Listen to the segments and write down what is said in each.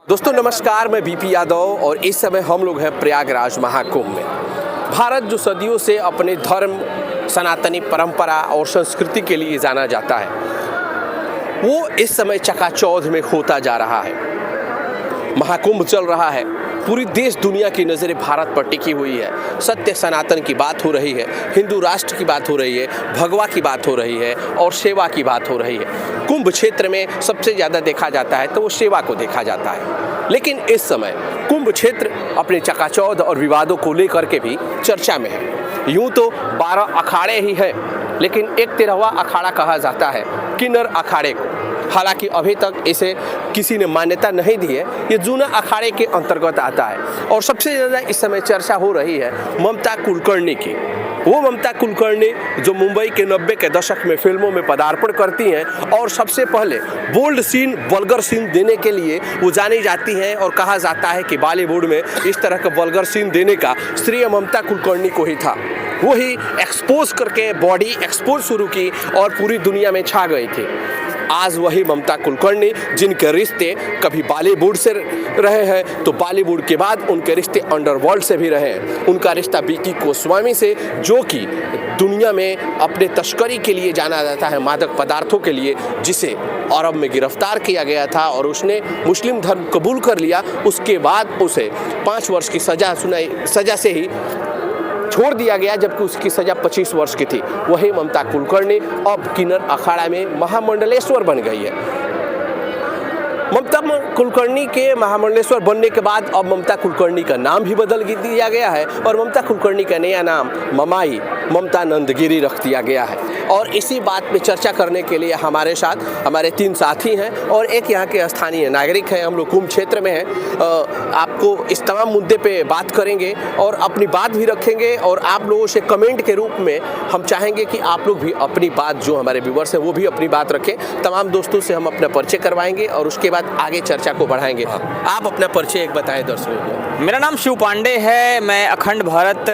दोस्तों नमस्कार, मैं बीपी यादव और इस समय हम लोग हैं प्रयागराज महाकुंभ में। भारत जो सदियों से अपने धर्म, सनातनी परंपरा और संस्कृति के लिए जाना जाता है, वो इस समय चकाचौंध में होता जा रहा है। महाकुंभ चल रहा है, पूरी देश दुनिया की नज़रें भारत पर टिकी हुई है। सत्य सनातन की बात हो रही है, हिंदू राष्ट्र की बात हो रही है, भगवा की बात हो रही है और सेवा की बात हो रही है। कुंभ क्षेत्र में सबसे ज़्यादा देखा जाता है तो वो सेवा को देखा जाता है। लेकिन इस समय कुंभ क्षेत्र अपने चकाचौंध और विवादों को लेकर के भी चर्चा में है। यूँ तो 12 अखाड़े ही हैं, लेकिन एक 13वां अखाड़ा कहा जाता है किन्नर अखाड़े को। हालांकि अभी तक इसे किसी ने मान्यता नहीं दी है, ये जूना अखाड़े के अंतर्गत आता है। और सबसे ज़्यादा इस समय चर्चा हो रही है ममता कुलकर्णी की। वो ममता कुलकर्णी जो मुंबई के 90 के दशक में फिल्मों में पदार्पण करती हैं और सबसे पहले बोल्ड सीन, वल्गर सीन देने के लिए वो जानी जाती हैं और कहा जाता है कि बॉलीवुड में इस तरह का वल्गर सीन देने का श्रेय ममता कुलकर्णी को ही था। वही एक्सपोज करके बॉडी एक्सपोज शुरू की और पूरी दुनिया में छा गई थी। आज वही ममता कुलकर्णी जिनके रिश्ते कभी बॉलीवुड से रहे हैं तो बॉलीवुड के बाद उनके रिश्ते अंडरवर्ल्ड से भी रहे हैं। उनका रिश्ता विक्की गोस्वामी से, जो कि दुनिया में अपने तस्करी के लिए जाना जाता है, मादक पदार्थों के लिए, जिसे अरब में गिरफ्तार किया गया था और उसने मुस्लिम धर्म कबूल कर लिया। उसके बाद उसे 5 वर्ष की सजा से ही छोड़ दिया गया, जबकि उसकी सज़ा 25 वर्ष की थी। वही ममता कुलकर्णी अब किन्नर अखाड़ा में महामंडलेश्वर बन गई है। ममता कुलकर्णी के महामंडलेश्वर बनने के बाद अब ममता कुलकर्णी का नाम भी बदल दिया गया है और ममता कुलकर्णी का नया नाम ममाई ममता नंदगिरी रख दिया गया है। और इसी बात पे चर्चा करने के लिए हमारे साथ हमारे 3 साथी हैं और एक यहाँ के स्थानीय नागरिक हैं। हम लोग कुंभ क्षेत्र में हैं। आपको इस तमाम मुद्दे पे बात करेंगे और अपनी बात भी रखेंगे और आप लोगों से कमेंट के रूप में हम चाहेंगे कि आप लोग भी अपनी बात, जो हमारे व्यूअर्स हैं वो भी अपनी बात रखें। तमाम दोस्तों से हम अपना परिचय करवाएंगे और उसके बाद आगे चर्चा को बढ़ाएंगे। आप अपना परिचय एक बताएं दर्शकों को। मेरा नाम शिव पांडे है। मैं अखंड भारत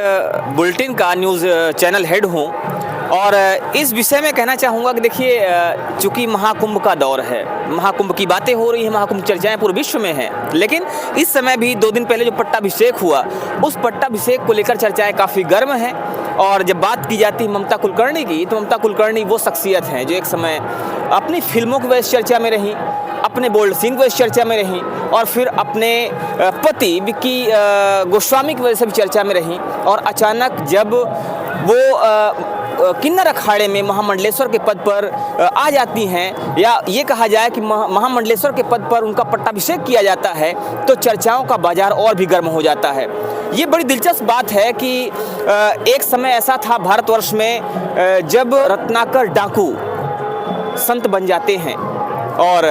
बुलेटिन का न्यूज़ चैनल हेड हूँ और इस विषय में कहना चाहूँगा कि देखिए, चूँकि महाकुंभ का दौर है, महाकुंभ की बातें हो रही हैं, महाकुंभ चर्चाएं पूरे विश्व में हैं, लेकिन इस समय भी 2 दिन पहले जो पट्टाभिषेक हुआ, उस पट्टाभिषेक को लेकर चर्चाएं काफ़ी गर्म हैं। और जब बात की जाती है ममता कुलकर्णी की, तो ममता कुलकर्णी वो शख्सियत हैं जो एक समय अपनी फिल्मों की वजह से चर्चा में रहीं, अपने बोल्ड सीन की वजह से चर्चा में रहीं और फिर अपने पति विक्की गोस्वामी की वजह से भी चर्चा में रहीं। और अचानक जब वो किन्नर अखाड़े में महामंडलेश्वर के पद पर आ जाती हैं, या ये कहा जाए कि महामंडलेश्वर के पद पर उनका पट्टाभिषेक किया जाता है, तो चर्चाओं का बाजार और भी गर्म हो जाता है। ये बड़ी दिलचस्प बात है कि एक समय ऐसा था भारतवर्ष में जब रत्नाकर डाकू संत बन जाते हैं और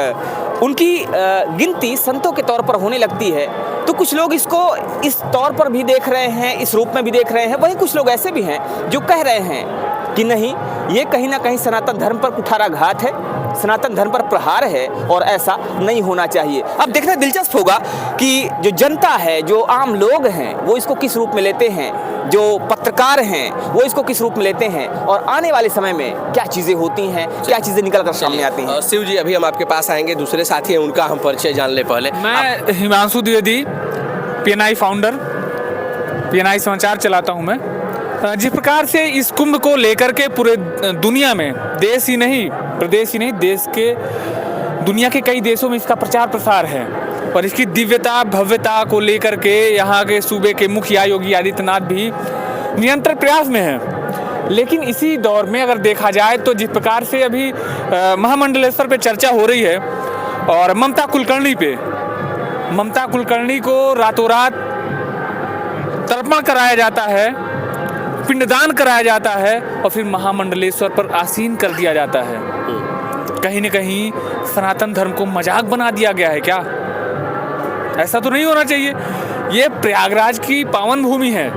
उनकी गिनती संतों के तौर पर होने लगती है, तो कुछ लोग इसको इस तौर पर भी देख रहे हैं, इस रूप में भी देख रहे हैं। वहीं कुछ लोग ऐसे भी हैं जो कह रहे हैं कि नहीं, ये कहीं ना कहीं सनातन धर्म पर कुठाराघात है, सनातन धर्म पर प्रहार है और ऐसा नहीं होना चाहिए। अब देखना दिलचस्प होगा कि जो जनता है, जो आम लोग हैं, वो इसको किस रूप में लेते हैं, जो पत्रकार हैं वो इसको किस रूप में लेते हैं और आने वाले समय में क्या चीज़ें होती हैं, क्या चीज़ें निकल कर सामने आती हैं। शिव जी, अभी हम आपके पास आएंगे, दूसरे साथी हैं, उनका हम परिचय जान ले। पहले मैं Himanshu Dwivedi, PNI founder, PNI समाचार चलाता हूं मैं। जिस प्रकार से इस कुंभ को लेकर के पूरे दुनिया में, देश ही नहीं, प्रदेश ही नहीं, देश के दुनिया के कई देशों में इसका प्रचार प्रसार है और इसकी दिव्यता भव्यता को लेकर के यहाँ के सूबे के मुखिया योगी आदित्यनाथ भी निरंतर प्रयास में हैं। लेकिन इसी दौर में अगर देखा जाए तो जिस प्रकार से अभी महामंडलेश्वर पे चर्चा हो रही है और ममता कुलकर्णी को रातों रात तर्पण कराया जाता है, पिंडदान कराया जाता है और फिर महामंडलेश्वर पर आसीन कर दिया जाता है। कहीं न कहीं सनातन धर्म को मजाक बना दिया गया है क्या? ऐसा तो नहीं होना चाहिए। ये प्रयागराज की पावन भूमि है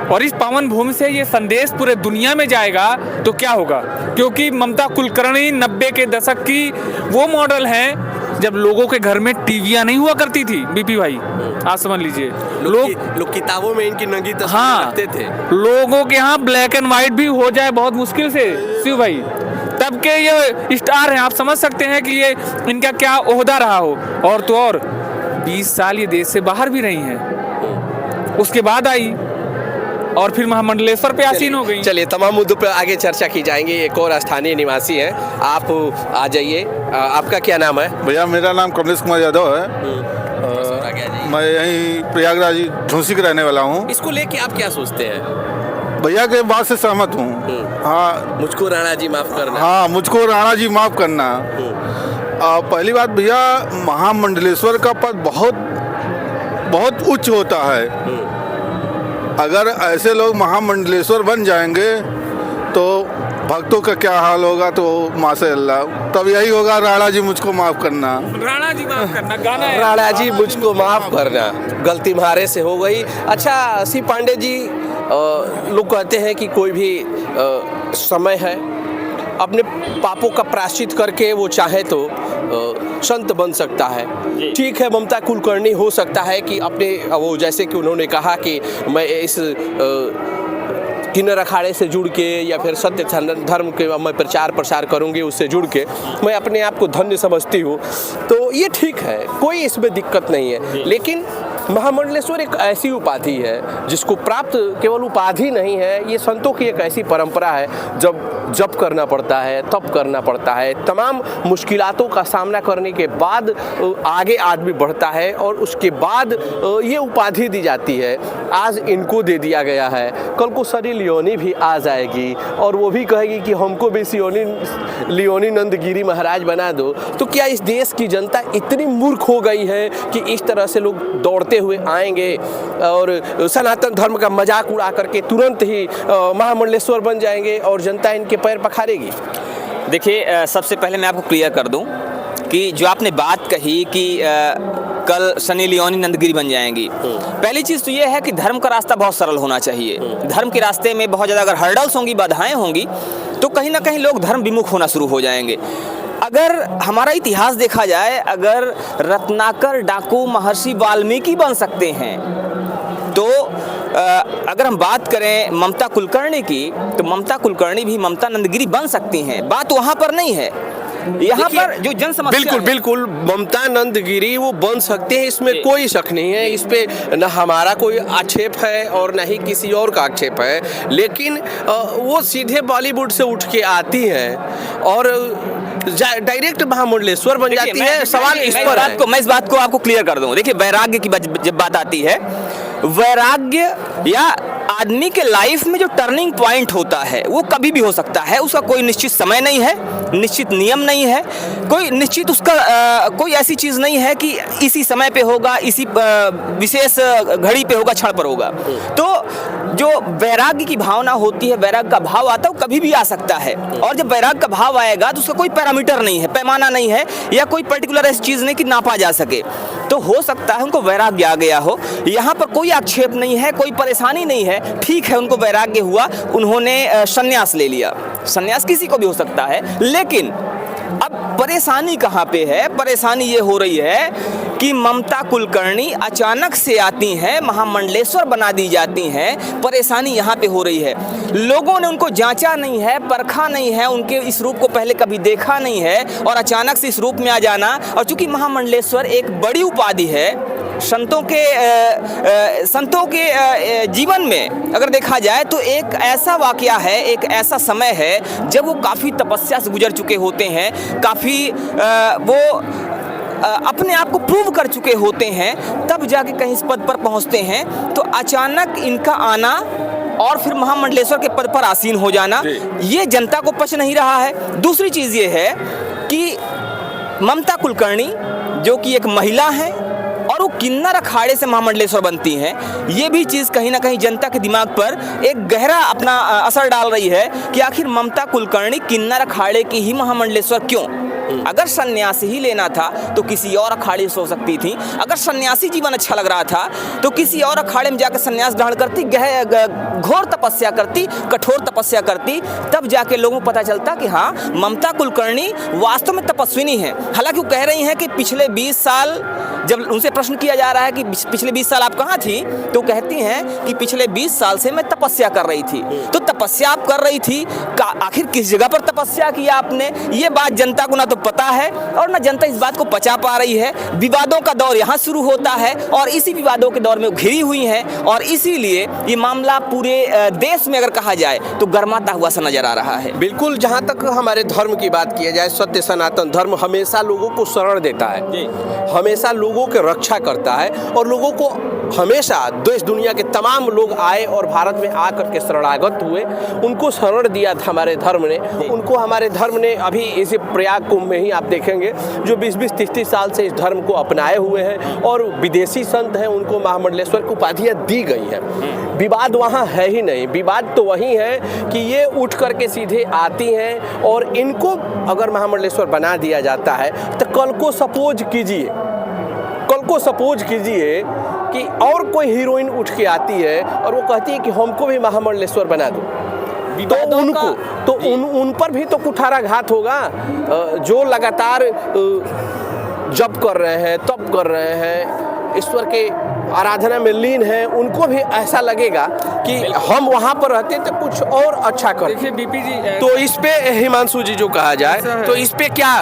और इस पावन भूमि से ये संदेश पूरे दुनिया में जाएगा तो क्या होगा? क्योंकि ममता कुलकर्णी 90 के दशक की वो मॉडल हैं जब लोगों के घर में टीवियां नहीं हुआ करती थी। बीपी भाई, आप समझ लीजिए, लोग किताबों में इनकी नंगी तस्वीर रखते थे। लोगों के यहाँ ब्लैक एंड व्हाइट भी हो जाए बहुत मुश्किल से, शिव भाई, तब के ये स्टार हैं, आप समझ सकते हैं कि ये इनका क्या ओहदा रहा हो। और तो और 20 साल ये देश से बाहर भी रही हैं, उसके बाद आई और फिर महामंडलेश्वर पे आसीन हो गई। चलिए तमाम मुद्दों पर आगे चर्चा की जाएंगे। एक और स्थानीय निवासी हैं, आप आ जाइए। आपका क्या नाम है? भैया मेरा नाम कमलेश कुमार यादव है। मैं यहीं प्रयागराज झुंसी का रहने वाला हूँ। इसको लेके आप क्या सोचते हैं? भैया के बात से सहमत हूँ। हाँ, मुझको राणा जी माफ करना। हाँ, मुझको राणा जी माफ करना। पहली बात भैया, महामंडलेश्वर का पद बहुत उच्च होता है। अगर ऐसे लोग महामंडलेश्वर बन जाएंगे तो भक्तों का क्या हाल होगा। तो माशाअल्लाह, तब यही होगा, राणा जी मुझको माफ करना। राणा जी माफ करना गाना है। राणा जी मुझको माफ करना, गलती हमारे से हो गई। अच्छा सी पांडे जी, लोग कहते हैं कि कोई भी समय है, अपने पापों का प्रायश्चित करके वो चाहे तो संत बन सकता है। ठीक है, ममता कुलकर्णी हो सकता है कि अपने वो, जैसे कि उन्होंने कहा कि मैं इस किन्नर अखाड़े से जुड़ के या फिर सत्य धर्म के मैं प्रचार प्रसार करूंगी, उससे जुड़ के मैं अपने आप को धन्य समझती हूँ, तो ये ठीक है, कोई इसमें दिक्कत नहीं है। लेकिन महामंडलेश्वर एक ऐसी उपाधि है जिसको प्राप्त केवल उपाधि नहीं है, ये संतों की एक ऐसी परंपरा है, जब जप करना पड़ता है, तप करना पड़ता है, तमाम मुश्किलातों का सामना करने के बाद आगे आदमी बढ़ता है और उसके बाद ये उपाधि दी जाती है। आज इनको दे दिया गया है, कल को सनी लियोनी भी आ जाएगी और वो भी कहेगी कि हमको भी लियोनी नंदगिरी महाराज बना दो। तो क्या इस देश की जनता इतनी मूर्ख हो गई है कि इस तरह से लोग दौड़ते हुए आएंगे और सनातन धर्म का मजाक उड़ा करके तुरंत ही महामंडलेश्वर बन जाएंगे और जनता इनके पैर पखारेगी? देखिए, सबसे पहले मैं आपको क्लियर कर दूं कि जो आपने बात कही कि कल सनी लियोनी नंदगिरी बन जाएंगी, पहली चीज़ तो ये है कि धर्म का रास्ता बहुत सरल होना चाहिए। धर्म के रास्ते में बहुत ज़्यादा अगर हर्डल्स होंगी, बाधाएं होंगी, तो कहीं ना कहीं लोग धर्म विमुख होना शुरू हो जाएंगे। अगर हमारा इतिहास देखा जाए, अगर रत्नाकर डाकू महर्षि वाल्मीकि बन सकते हैं, तो अगर हम बात करें ममता कुलकर्णी की, तो ममता कुलकर्णी भी ममता नंदगिरी बन सकती हैं। बात वहाँ पर नहीं है, यहाँ पर जो जन समस्या बिल्कुल ममता नंदगिरी वो बन सकते हैं, इसमें कोई शक नहीं है। इस पे न हमारा कोई आक्षेप है और न ही किसी और का आक्षेप है, लेकिन वो सीधे बॉलीवुड से उठ के आती हैं और डायरेक्ट महामंडलेश्वर बन जाती है। सवाल इस पर है। मैं इस बात को आपको क्लियर कर दूं। देखिए, वैराग्य की जब बात आती है, वैराग्य या आदमी के लाइफ में जो टर्निंग पॉइंट होता है वो कभी भी हो सकता है। उसका कोई निश्चित समय नहीं है, निश्चित नियम नहीं है, कोई निश्चित उसका कोई ऐसी चीज़ नहीं है कि इसी समय पे होगा, इसी विशेष घड़ी पे होगा, क्षण पर होगा। तो जो वैराग्य की भावना होती है, वैराग्य का भाव आता है, वो कभी भी आ सकता है। और जब वैराग्य का भाव आएगा तो उसका कोई पैरामीटर नहीं है, पैमाना नहीं है, या कोई पर्टिकुलर ऐसी चीज़ नहीं कि नापा जा सके। तो हो सकता है उनको वैराग्य आ गया हो, यहाँ पर कोई आक्षेप नहीं है, कोई परेशानी नहीं है। ठीक है, उनको वैराग्य हुआ, उन्होंने संन्यास ले लिया। संन्यास किसी को भी हो सकता है, लेकिन अब परेशानी कहाँ पे है? परेशानी ये हो रही है कि ममता कुलकर्णी अचानक से आती हैं, महामंडलेश्वर बना दी जाती हैं। परेशानी यहाँ पे हो रही है, लोगों ने उनको जांचा नहीं है, परखा नहीं है, उनके इस रूप को पहले कभी देखा नहीं है और अचानक से इस रूप में आ जाना। और चूंकि महामंडलेश्वर एक बड़ी उपाधि है, संतों के जीवन में अगर देखा जाए तो एक ऐसा वाकया है, एक ऐसा समय है जब वो काफ़ी तपस्या से गुजर चुके होते हैं, काफ़ी वो अपने आप को प्रूव कर चुके होते हैं, तब जाके कहीं इस पद पर पहुंचते हैं। तो अचानक इनका आना और फिर महामंडलेश्वर के पद पर आसीन हो जाना, ये जनता को पच नहीं रहा है। दूसरी चीज़ ये है कि ममता कुलकर्णी जो कि एक महिला है और वो किन्नर अखाड़े से महामंडलेश्वर बनती हैं, ये भी चीज़ कहीं ना कहीं जनता के दिमाग पर एक गहरा अपना असर डाल रही है कि आखिर ममता कुलकर्णी किन्नर अखाड़े की ही महामंडलेश्वर क्यों? अगर सन्यास ही लेना था तो किसी और अखाड़े से हो सकती थी। अगर सन्यासी जीवन अच्छा लग रहा था तो किसी और अखाड़े में जाकर सन्यास ग्रहण करती, घोर तपस्या करती, कठोर तपस्या करती, तब जाके लोगों को पता चलता कि हाँ, ममता कुलकर्णी वास्तव में तपस्विनी है। हालांकि वो कह रही हैं कि पिछले 20 साल, जब उनसे प्रश्न किया जा रहा है कि पिछले 20 साल आप कहाँ थी, तो कहती हैं कि पिछले 20 साल से मैं तपस्या कर रही थी। तो तपस्या आप कर रही थी, आखिर किस जगह पर तपस्या किया आपने? ये बात जनता को ना तो पता है और ना जनता इस बात को पचा पा रही है। विवादों का दौर यहाँ शुरू होता है और इसी विवादों के दौर में घिरी हुई हैं और इसीलिए ये मामला पूरे देश में अगर कहा जाए तो गर्माता हुआ सा नजर आ रहा है। बिल्कुल, जहाँ तक हमारे धर्म की बात किया जाए, सत्य सनातन धर्म हमेशा लोगों को शरण देता है, हमेशा लोगों की रक्षा करता है और लोगों को हमेशा देश दुनिया के तमाम लोग आए और भारत में आकर के शरणागत हुए, उनको शरण दिया था हमारे धर्म ने। उनको हमारे धर्म ने अभी इसी प्रयाग कुंभ में ही आप देखेंगे जो 20-20, 30-30 साल से इस धर्म को अपनाए हुए हैं और विदेशी संत हैं, उनको महामंडलेश्वर की उपाधियाँ दी गई हैं। विवाद वहाँ है ही नहीं, विवाद तो वही है कि ये उठ करके सीधे आती हैं और इनको अगर महामंडलेश्वर बना दिया जाता है तो कल को सपोज कीजिए कि और कोई हीरोइन उठ के आती है और वो कहती है कि हमको भी महामंडलेश्वर बना दो, तो उनको तो उन पर भी तो कुठाराघात होगा। जो लगातार जप कर रहे हैं, तप कर रहे हैं, ईश्वर के आराधना में लीन है, उनको भी ऐसा लगेगा कि हम वहाँ पर रहते तो कुछ और अच्छा करते। देखिए बीपी जी, तो इस पे हिमांशु जी जो कहा जाए तो इस पे क्या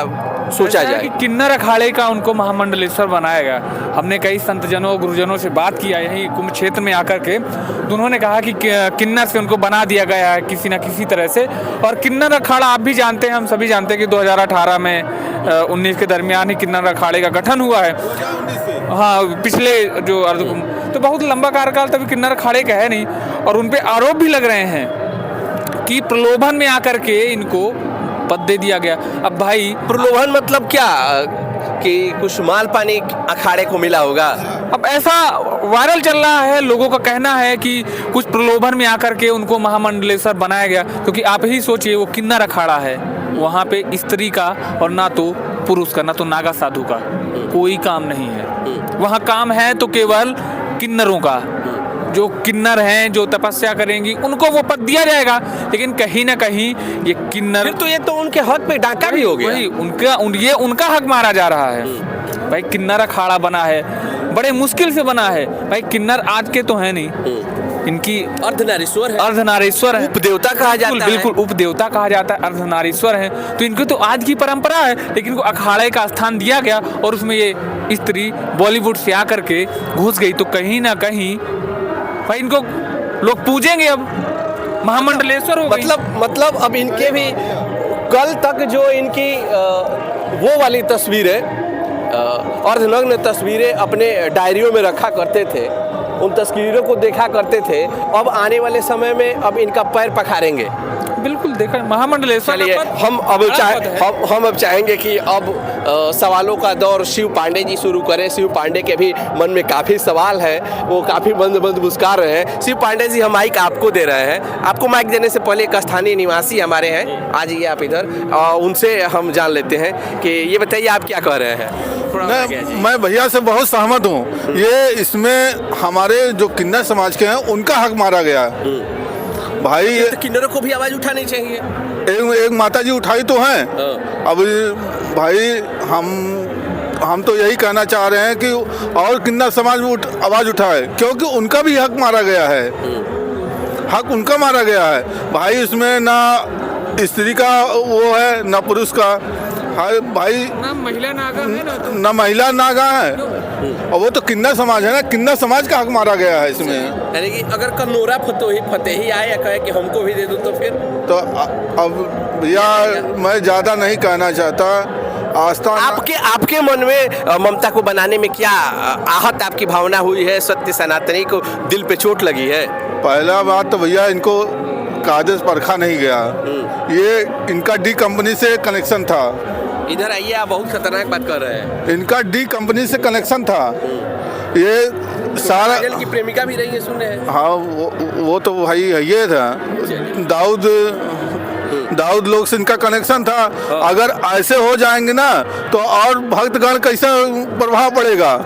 सोचा जाए कि किन्नर अखाड़े का उनको महामंडलेश्वर बनाएगा। हमने कई संतजनों गुरुजनों से बात किया यही कुंभ क्षेत्र में आकर के, तो उन्होंने कहा कि किन्नर से उनको बना दिया गया है किसी न किसी तरह से। और किन्नर अखाड़ा आप भी जानते हैं, हम सभी जानते हैं कि 2018 में 19 के दरमियान ही किन्नर अखाड़े का गठन हुआ है। हाँ, पिछले जो अर्धकुंभ, तो बहुत लंबा कार्यकाल तभी किन्नर अखाड़े का है नहीं और उन पे आरोप भी लग रहे हैं कि प्रलोभन में आकर के इनको पद दे दिया गया। अब भाई प्रलोभन मतलब क्या कि कुछ माल पानी अखाड़े को मिला होगा? अब ऐसा वायरल चल रहा है, लोगों का कहना है कि कुछ प्रलोभन में आकर के उनको महामंडलेश्वर बनाया गया, क्योंकि आप ही सोचिए वो किन्नर अखाड़ा है, वहाँ पे स्त्री का और ना तो पुरुष का, ना तो नागा साधु का कोई काम नहीं है। वहाँ काम है तो केवल किन्नरों का, जो किन्नर हैं, जो तपस्या करेंगी, उनको वो पद दिया जाएगा। लेकिन कहीं ना कहीं ये किन्नर, तो ये तो उनके हक पे डाका भी हो गया। वही उनका हक मारा जा रहा है। भाई किन्नर अखाड़ा बना है, बड़े मुश्किल से बना है। भाई किन्नर आज के तो है नहीं, इनकी अर्धनारीश्वर है, उपदेवता कहा जाता है। बिल्कुल उपदेवता कहा जाता है, अर्धनारीश्वर है, तो इनकी तो आज की परंपरा है। लेकिन इनको अखाड़े का स्थान दिया गया और उसमें ये स्त्री बॉलीवुड से आकर के घुस गई, तो कहीं ना कहीं भाई इनको लोग पूजेंगे। अब महामंडलेश्वर हो गई। मतलब अब इनके भी कल तक जो इनकी वो वाली तस्वीरें, अर्धनग्न तस्वीरें अपने डायरियों में रखा करते थे, उन तस्वीरों को देखा करते थे, अब आने वाले समय में अब इनका पैर पखारेंगे। बिल्कुल देखा महामंडलेश्वर। चलिए हम अब चाहेंगे कि अब सवालों का दौर शिव पांडे जी शुरू करें। शिव पांडे के भी मन में काफ़ी सवाल है, वो काफ़ी मंद मुस्कुरा रहे हैं। शिव पांडे जी, हम माइक आपको दे रहे हैं। आपको माइक देने से पहले एक स्थानीय निवासी हमारे हैं, आ जाइए आप इधर, उनसे हम जान लेते हैं कि ये बताइए आप क्या कह रहे हैं। मैं भैया से बहुत सहमत हूँ। ये इसमें हमारे जो किन्नर समाज के हैं उनका हक मारा गया है। भाई तो किन्नरों को भी आवाज उठानी चाहिए। एक माता जी उठाई तो हैं। अब भाई हम तो यही कहना चाह रहे हैं कि और किन्नर समाज में आवाज उठाए, क्योंकि उनका भी हक मारा गया है। हक उनका मारा गया है भाई। इसमें ना स्त्री का वो है ना पुरुष का। भाई ना महिला नागा है ना महिला नागा है, और वो तो किन्नर समाज है ना, किन्नर समाज का हक मारा गया है इसमें। यानी कि अगर कन्नौरा फतेही आए या कहे कि हमको भी दे दो तो फिर तो अब भैया मैं ज़्यादा नहीं कहना चाहता। आस्था आपके मन में ममता को बनाने में क्या आहत आपकी भावना हुई है? सत्य सनातनी को दिल पे चोट लगी है? पहला बात तो भैया इनको कागज परखा नहीं गया। ये इनका डी कंपनी से कनेक्शन था। इधर आइए, आप बहुत खतरनाक बात कर रहे हैं। इनका डी कंपनी से कनेक्शन था। ये सारा की प्रेमिका भी रही है, सुन रहे हैं। हाँ, वो तो भाई ये था दाऊद दाऊद लोग से इनका कनेक्शन था। अगर ऐसे हो जाएंगे ना तो और भक्तगण कैसा प्रभाव पड़ेगा,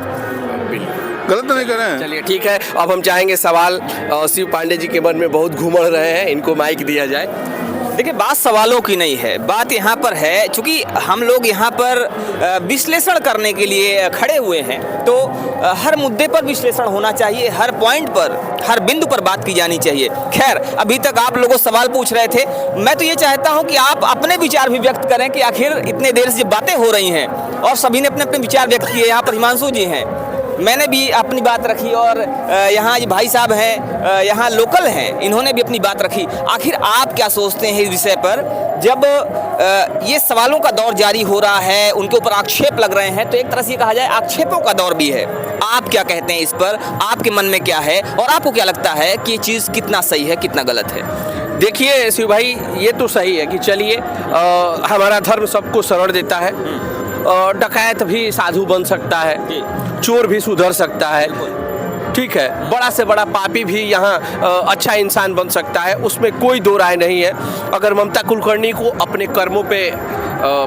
गलत नहीं कर रहे हैं। चलिए ठीक है, अब हम चाहेंगे सवाल शिव पांडे जी के मन में बहुत घूमड़ रहे हैं, इनको माइक दिया जाए। देखिए, बात सवालों की नहीं है, बात यहाँ पर है चूंकि हम लोग यहाँ पर विश्लेषण करने के लिए खड़े हुए हैं, तो हर मुद्दे पर विश्लेषण होना चाहिए, हर पॉइंट पर, हर बिंदु पर बात की जानी चाहिए। खैर, अभी तक आप लोगों सवाल पूछ रहे थे, मैं तो ये चाहता हूँ कि आप अपने विचार भी व्यक्त करें कि आखिर इतने देर से बातें हो रही हैं और सभी ने अपने अपने विचार व्यक्त किए। यहाँ पर हिमांशु जी हैं, मैंने भी अपनी बात रखी, और यहाँ ये भाई साहब हैं, यहाँ लोकल हैं, इन्होंने भी अपनी बात रखी। आखिर आप क्या सोचते हैं इस विषय पर? जब ये सवालों का दौर जारी हो रहा है, उनके ऊपर आक्षेप लग रहे हैं, तो एक तरह से ये कहा जाए आक्षेपों का दौर भी है। आप क्या कहते हैं इस पर? आपके मन में क्या है और आपको क्या लगता है कि ये चीज़ कितना सही है, कितना गलत है? देखिए शिव भाई, ये तो सही है कि चलिए हमारा धर्म सबको शरण देता है, डकैत भी साधु बन सकता है, चोर भी सुधर सकता है, ठीक है, बड़ा से बड़ा पापी भी यहाँ अच्छा इंसान बन सकता है, उसमें कोई दो राय नहीं है। अगर ममता कुलकर्णी को अपने कर्मों पे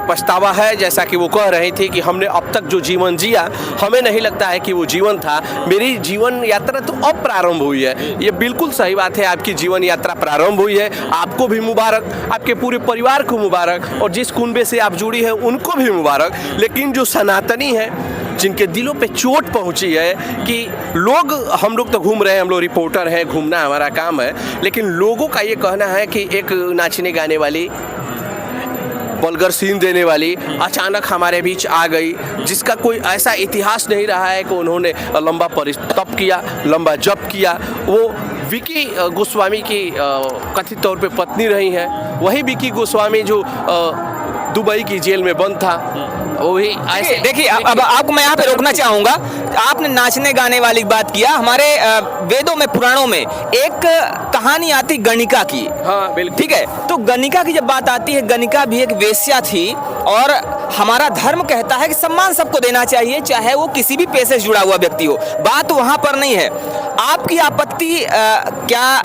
पछतावा है, जैसा कि वो कह रही थी कि हमने अब तक जो जीवन जिया, हमें नहीं लगता है कि वो जीवन था, मेरी जीवन यात्रा तो अब प्रारंभ हुई है। ये बिल्कुल सही बात है, आपकी जीवन यात्रा प्रारंभ हुई है, आपको भी मुबारक, आपके पूरे परिवार को मुबारक, और जिस कुनबे से आप जुड़ी है उनको भी मुबारक। लेकिन जो सनातनी है, जिनके दिलों पे चोट पहुंची है कि लोग, हम लोग तो घूम रहे हैं, हम लोग रिपोर्टर हैं, घूमना हमारा काम है, लेकिन लोगों का ये कहना है कि एक नाचने गाने वाली, वल्गर सीन देने वाली अचानक हमारे बीच आ गई, जिसका कोई ऐसा इतिहास नहीं रहा है कि उन्होंने लंबा तप किया, लंबा जप किया। वो विकी गोस्वामी की कथित तौर पे पत्नी रही हैं, वही विकी गोस्वामी जो दुबई की जेल में बंद था, वही ऐसे। देखिए, अब आपको मैं यहाँ पे रोकना चाहूँगा। आपने नाचने गाने वाली बात किया, हमारे वेदों में, पुराणों में एक कहानी आती गणिका की। हाँ बिल्कुल, ठीक है, तो गणिका की जब बात आती है, गणिका भी एक वेश्या थी, और हमारा धर्म कहता है कि सम्मान सबको देना चाहिए, चाहे वो किसी भी पेशे से जुड़ा हुआ व्यक्ति हो। बात वहाँ पर नहीं है। आपकी आपत्ति क्या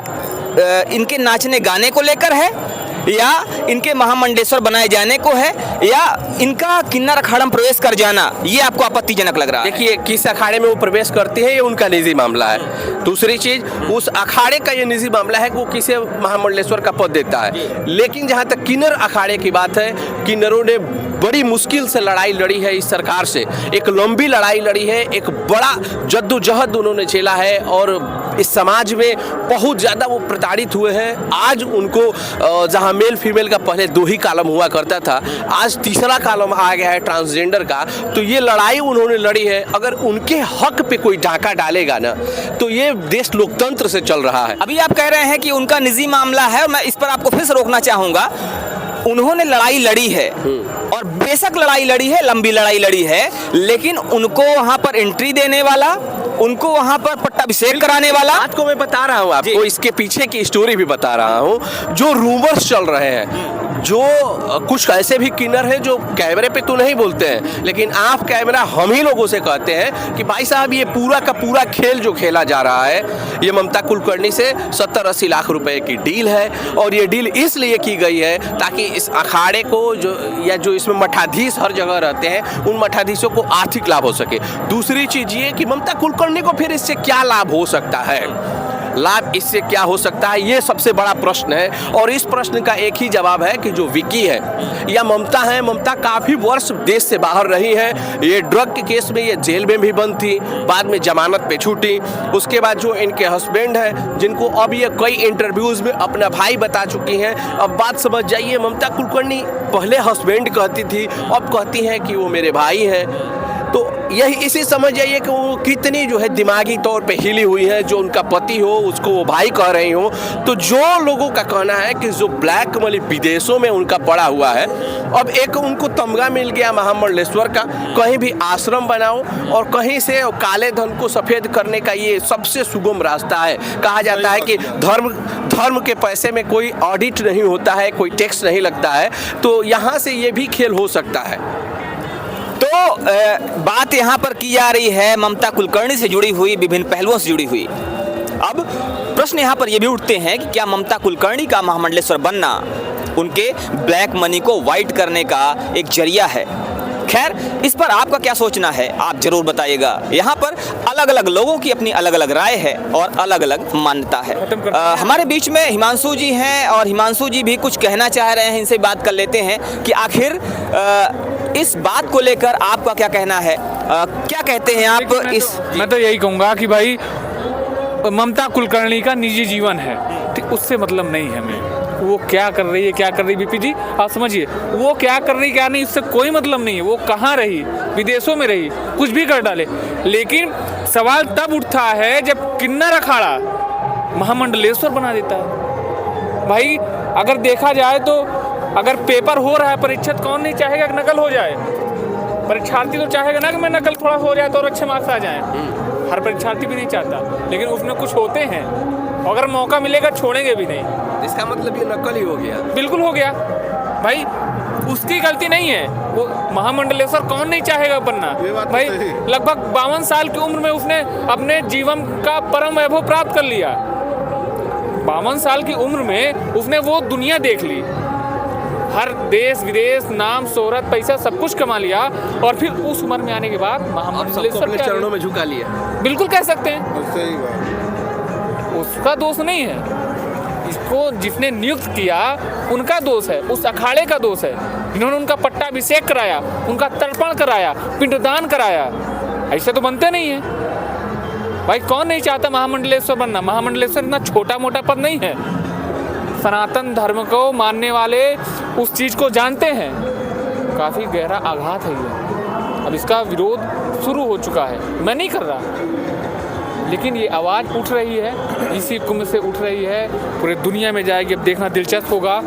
इनके नाचने गाने को लेकर है, या इनके महामंडलेश्वर बनाए जाने को है, या इनका किन्नर अखाड़ा में प्रवेश कर जाना, ये आपको आपत्तिजनक लग रहा है? देखिए, किस अखाड़े में वो प्रवेश करती है ये उनका निजी मामला है। दूसरी चीज, उस अखाड़े का ये निजी मामला है कि वो किसे महामंडलेश्वर का पद देता है। लेकिन जहाँ तक किन्नर अखाड़े की बात है, किन्नरों ने बड़ी मुश्किल से लड़ाई लड़ी है इस सरकार से, एक लंबी लड़ाई लड़ी है, एक बड़ा जद्दोजहद उन्होंने झेला है, और इस समाज में बहुत ज़्यादा वो प्रताड़ित हुए हैं। आज उनको जहाँ मेल फीमेल का पहले 2 ही कॉलम हुआ करता था, आज 3रा कॉलम आ गया है ट्रांसजेंडर का। तो ये लड़ाई उन्होंने लड़ी है। अगर उनके हक पे कोई डाका डालेगा ना, तो ये देश लोकतंत्र से चल रहा है। अभी आप कह रहे हैं कि उनका निजी मामला है, और मैं इस पर आपको फिर से रोकना चाहूँगा। उन्होंने लड़ाई लड़ी है, और बेशक लड़ाई लड़ी है, लंबी लड़ाई लड़ी है, लेकिन उनको वहाँ पर एंट्री देने वाला, उनको वहाँ पर पट्टाभिषेक कराने वाला, बात को मैं बता रहा हूँ आपको, इसके पीछे की स्टोरी भी बता रहा हूँ। जो रूमर्स चल रहे हैं, जो कुछ ऐसे भी किन्नर हैं जो कैमरे पे तो नहीं बोलते हैं, लेकिन ऑफ कैमरा हम ही लोगों से कहते हैं कि भाई साहब, ये पूरा का पूरा खेल जो खेला जा रहा है, ये ममता कुलकर्णी से 70-80 लाख रुपए की डील है। और ये डील इसलिए की गई है ताकि इस अखाड़े को जो इसमें मठाधीश हर जगह रहते हैं, उन मठाधीशों को आर्थिक लाभ हो सके। दूसरी चीज ये कि ममता कुलकर्णी को फिर इससे क्या लाभ हो सकता है, लाभ इससे क्या हो सकता है, ये सबसे बड़ा प्रश्न है। और इस प्रश्न का एक ही जवाब है कि जो विकी है या ममता है, ममता काफ़ी वर्ष देश से बाहर रही है। ये ड्रग के केस में ये जेल में भी बंद थी, बाद में जमानत पे छूटी। उसके बाद जो इनके हस्बैंड हैं, जिनको अब ये कई इंटरव्यूज़ में अपना भाई बता चुकी हैं, अब बात समझ जाइए, ममता कुलकर्णी पहले हस्बैंड कहती थी, अब कहती हैं कि वो मेरे भाई हैं। तो यही इसी समझ जाइए कि वो कितनी जो है दिमागी तौर पे हिली हुई है। जो उनका पति हो उसको वो भाई कह रही हो। तो जो लोगों का कहना है कि जो ब्लैक मनी विदेशों में उनका पड़ा हुआ है, अब एक उनको तमगा मिल गया महामंडलेश्वर का, कहीं भी आश्रम बनाओ और कहीं से काले धन को सफ़ेद करने का ये सबसे सुगम रास्ता है। कहा जाता है कि धर्म के पैसे में कोई ऑडिट नहीं होता है, कोई टैक्स नहीं लगता है, तो यहाँ से ये भी खेल हो सकता है। तो बात यहाँ पर की जा रही है ममता कुलकर्णी से जुड़ी हुई, विभिन्न पहलुओं से जुड़ी हुई। अब प्रश्न यहाँ पर ये भी उठते हैं कि क्या ममता कुलकर्णी का महामंडलेश्वर बनना उनके ब्लैक मनी को वाइट करने का एक जरिया है? खैर, इस पर आपका क्या सोचना है आप जरूर बताइएगा। यहाँ पर अलग अलग लोगों की अपनी अलग अलग राय है और अलग अलग मान्यता है। हमारे बीच में हिमांशु जी हैं और हिमांशु जी भी कुछ कहना चाह रहे हैं, इनसे बात कर लेते हैं कि आखिर इस बात को लेकर आपका क्या कहना है, क्या कहते हैं आप इस? मैं तो यही कहूँगा कि भाई ममता कुलकर्णी का निजी जीवन है, ठीक, उससे मतलब नहीं है हमें। वो क्या कर रही है, क्या कर रही है, बीपी जी आप समझिए, वो क्या कर रही क्या नहीं, उससे कोई मतलब नहीं है। वो कहाँ रही, विदेशों में रही, कुछ भी कर डाले, लेकिन सवाल तब उठता है जब किन्नर अखाड़ा महामंडलेश्वर बना देता है। भाई अगर देखा जाए तो अगर पेपर हो रहा है परीक्षित, कौन नहीं चाहेगा कि नकल हो जाए? परीक्षार्थी तो चाहेगा ना कि मैं नकल थोड़ा हो जाए तो और अच्छे मार्क्स आ जाएं। हर परीक्षार्थी भी नहीं चाहता, लेकिन उसमें कुछ होते हैं, अगर मौका मिलेगा छोड़ेंगे भी नहीं। इसका मतलब ये नकल ही हो गया। बिल्कुल हो गया भाई, उसकी गलती नहीं है। वो महामंडलेश्वर कौन नहीं चाहेगा बनना भाई। लगभग 52 साल की उम्र में उसने अपने जीवन का परम वैभव प्राप्त कर लिया। 52 साल की उम्र में उसने वो दुनिया देख ली, हर देश विदेश, नाम शोहरत, पैसा सब कुछ कमा लिया, और फिर उस उम्र में आने के बाद महामंडलेश्वर अपने चरणों में झुका लिया। बिल्कुल कह सकते हैं, उसका दोष नहीं है। इसको जिसने नियुक्त किया उनका दोष है, उस अखाड़े का दोष है, जिन्होंने उनका पट्टाभिषेक कराया, उनका तर्पण कराया, पिंडदान कराया। ऐसे तो बनते नहीं है भाई। कौन नहीं चाहता महामंडलेश्वर बनना? महामंडलेश्वर इतना छोटा मोटा पद नहीं है। सनातन धर्म को मानने वाले उस चीज़ को जानते हैं, काफ़ी गहरा आघात है ये। अब इसका विरोध शुरू हो चुका है, मैं नहीं कर रहा, लेकिन ये आवाज़ उठ रही है, इसी कुंभ से उठ रही है, पूरे दुनिया में जाएगी। अब देखना दिलचस्प होगा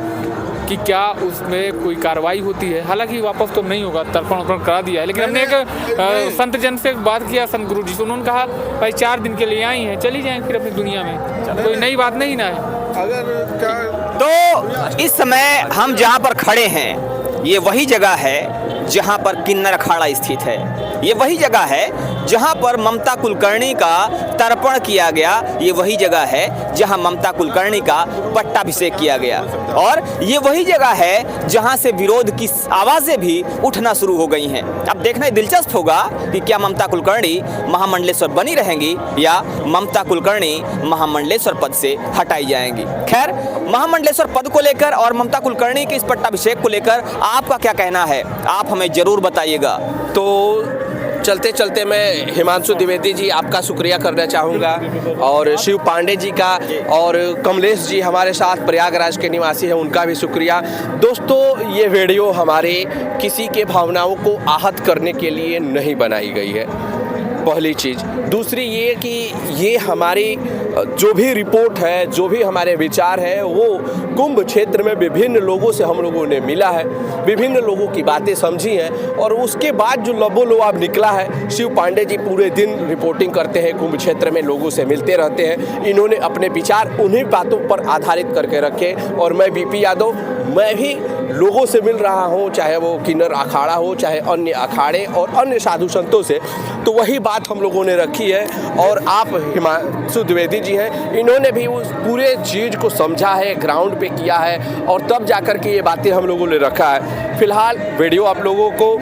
कि क्या उसमें कोई कार्रवाई होती है। हालांकि वापस तो नहीं होगा, तर्पण वर्पण करा दिया है, लेकिन हमने एक संत जन से बात किया, संत गुरु जी से, उन्होंने कहा भाई 4 दिन के लिए आई हैं, चली जाएं फिर अपनी दुनिया में, कोई नई बात नहीं ना है। तो इस समय हम जहाँ पर खड़े हैं ये वही जगह है जहाँ पर किन्नर अखाड़ा स्थित है। ये वही जगह है जहाँ पर ममता कुलकर्णी का तर्पण किया गया। ये वही जगह है जहाँ ममता कुलकर्णी का पट्टाभिषेक किया गया, और ये वही जगह है जहाँ से विरोध की आवाज़ें भी उठना शुरू हो गई हैं। अब देखना दिलचस्प होगा कि क्या ममता कुलकर्णी महामंडलेश्वर बनी रहेंगी या ममता कुलकर्णी महामंडलेश्वर पद से हटाई जाएंगी। खैर, महामंडलेश्वर पद को लेकर और ममता कुलकर्णी के इस पट्टाभिषेक को लेकर आपका क्या कहना है, आप हमें जरूर बताइएगा। तो चलते चलते मैं हिमांशु द्विवेदी जी आपका शुक्रिया करना चाहूँगा, और शिव पांडे जी का, और कमलेश जी हमारे साथ प्रयागराज के निवासी हैं, उनका भी शुक्रिया। दोस्तों, ये वीडियो हमारे किसी के भावनाओं को आहत करने के लिए नहीं बनाई गई है, पहली चीज़। दूसरी ये कि ये हमारी जो भी रिपोर्ट है, जो भी हमारे विचार है, वो कुंभ क्षेत्र में विभिन्न लोगों से हम लोगों ने मिला है, विभिन्न लोगों की बातें समझी हैं, और उसके बाद जो लबोलबाब निकला है। शिव पांडे जी पूरे दिन रिपोर्टिंग करते हैं, कुंभ क्षेत्र में लोगों से मिलते रहते हैं, इन्होंने अपने विचार उन्हीं बातों पर आधारित करके रखे। और मैं बीपी यादव, मैं भी लोगों से मिल रहा हूँ, चाहे वो किन्नर अखाड़ा हो, चाहे अन्य अखाड़े और अन्य साधु संतों से, तो वही बात हम लोगों ने रखी है। और आप हिमांशु द्विवेदी जी हैं, इन्होंने भी उस पूरे चीज़ को समझा है, ग्राउंड पे किया है, और तब जाकर के ये बातें हम लोगों ने रखा है। फिलहाल वीडियो आप लोगों को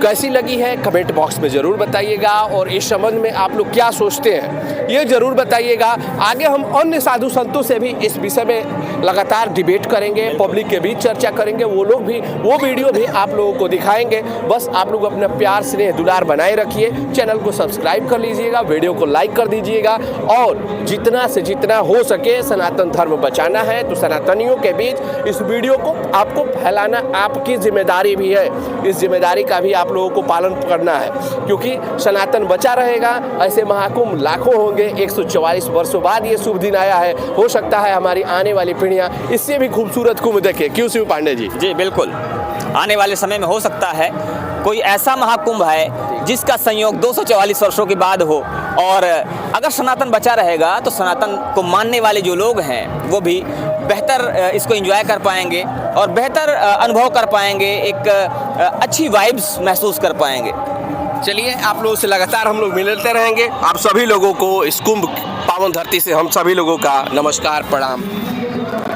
कैसी लगी है कमेंट बॉक्स में ज़रूर बताइएगा, और इस संबंध में आप लोग क्या सोचते हैं ये ज़रूर बताइएगा। आगे हम अन्य साधु संतों से भी इस विषय में लगातार डिबेट करेंगे, पब्लिक के बीच चर्चा करेंगे, वो वीडियो भी आप लोगों को दिखाएंगे। बस आप लोग अपना प्यार स्नेह दुलार बनाए रखिए, चैनल को सब्सक्राइब कर लीजिएगा, वीडियो को लाइक कर दीजिएगा, और जितना से जितना हो सके सनातन धर्म बचाना है तो सनातनियों के बीच इस वीडियो को आपको फैलाना आपकी जिम्मेदारी भी है। इस जिम्मेदारी का भी आप लोगों को पालन करना है, क्योंकि सनातन बचा रहेगा। ऐसे महाकुंभ लाखों होंगे। 144 वर्षों बाद ये शुभ दिन आया है, हो सकता है हमारी आने वाली पीढ़ियां इससे भी खूबसूरत कुंभ देखें। क्यों शिव पांडे जी? जी बिल्कुल, आने वाले समय में हो सकता है कोई ऐसा महाकुंभ है जिसका संयोग 244 वर्षों के बाद हो, और अगर सनातन बचा रहेगा तो सनातन को मानने वाले जो लोग हैं वो भी बेहतर इसको एंजॉय कर पाएंगे और बेहतर अनुभव कर पाएंगे, एक अच्छी वाइब्स महसूस कर पाएंगे। चलिए, आप लोगों से लगातार हम लोग मिलते रहेंगे। आप सभी लोगों को इस कुंभ पावन धरती से हम सभी लोगों का नमस्कार, प्रणाम,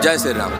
जय श्री राम।